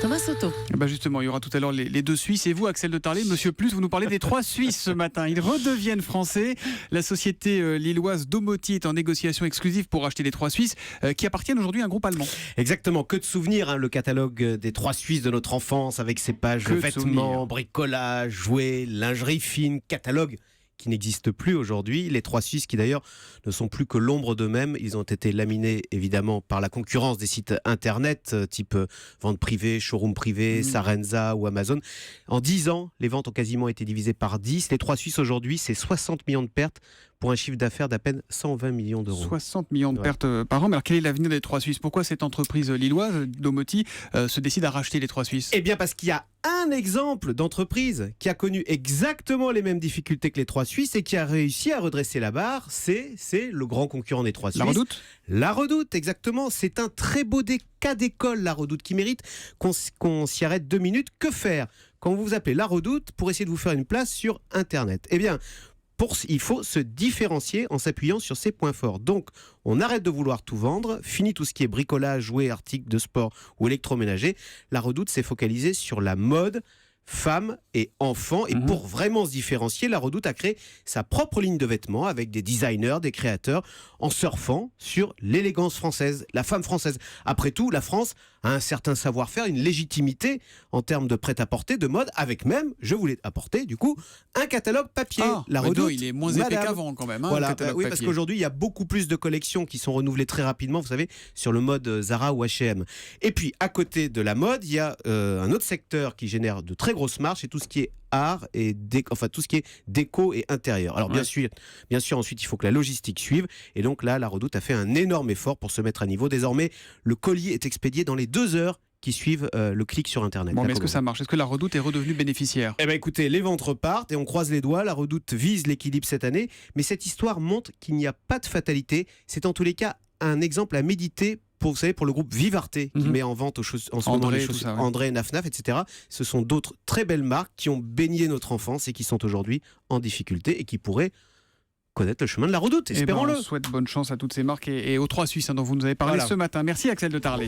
Thomas Soto. Justement, il y aura tout à l'heure les deux Suisses. Et vous, Axel de Tarlé, Monsieur Plus, vous nous parlez des 3 Suisses ce matin. Ils redeviennent français. La société lilloise Domoti est en négociation exclusive pour acheter les 3 Suisses qui appartiennent aujourd'hui à un groupe allemand. Exactement, que de souvenirs, le catalogue des 3 Suisses de notre enfance avec ses pages vêtements, bricolage, jouets, lingerie fine, catalogue qui n'existe plus aujourd'hui. Les 3 Suisses qui d'ailleurs ne sont plus que l'ombre d'eux-mêmes. Ils ont été laminés évidemment par la concurrence des sites internet type vente privée, showroom privé, Sarenza ou Amazon. En 10 ans, les ventes ont quasiment été divisées par 10. Les 3 Suisses aujourd'hui, c'est 60 millions de pertes pour un chiffre d'affaires d'à peine 120 millions d'euros. 60 millions de pertes par an. Mais alors quel est l'avenir des 3 Suisses? Pourquoi cette entreprise lilloise, Domoti, se décide à racheter les 3 Suisses? Eh bien parce qu'il y a un exemple d'entreprise qui a connu exactement les mêmes difficultés que les 3 Suisses et qui a réussi à redresser la barre, c'est le grand concurrent des 3 Suisses. La Redoute? La Redoute, exactement. C'est un très beau cas d'école, La Redoute, qui mérite qu'on s'y arrête 2 minutes. Que faire quand vous vous appelez La Redoute pour essayer de vous faire une place sur Internet? Eh bien, il faut se différencier en s'appuyant sur ses points forts. Donc, on arrête de vouloir tout vendre, fini tout ce qui est bricolage, jouets, articles de sport ou électroménager. La Redoute s'est focalisée sur la mode, femmes et enfants. Et pour vraiment se différencier, La Redoute a créé sa propre ligne de vêtements avec des designers, des créateurs, en surfant sur l'élégance française, la femme française. Après tout, la France a un certain savoir-faire, une légitimité en termes de prêt-à-porter, de mode, avec même, je voulais apporter du coup, un catalogue papier. La Redoute, il est moins épais qu'avant quand même. Voilà, oui, parce qu'aujourd'hui, il y a beaucoup plus de collections qui sont renouvelées très rapidement, vous savez, sur le mode Zara ou H&M. Et puis, à côté de la mode, il y a un autre secteur qui génère de très grosses marges, c'est tout ce qui est art et tout ce qui est déco et intérieur. Alors bien sûr, ensuite il faut que la logistique suive et donc là la Redoute a fait un énorme effort pour se mettre à niveau. Désormais, le colis est expédié dans les 2 heures qui suivent le clic sur Internet. Bon, mais est-ce que ça marche? Est-ce que la Redoute est redevenue bénéficiaire? Eh bien écoutez, les ventes repartent et on croise les doigts. La Redoute vise l'équilibre cette année, mais cette histoire montre qu'il n'y a pas de fatalité. C'est en tous les cas un exemple à méditer pour le groupe Vivarte qui met en vente en ce moment les chaussures André, Naf, etc. Ce sont d'autres très belles marques qui ont baigné notre enfance et qui sont aujourd'hui en difficulté et qui pourraient connaître le chemin de La Redoute, espérons-le. On souhaite bonne chance à toutes ces marques et aux 3 Suisses dont vous nous avez parlé ce matin. Merci Axel de Tarlé.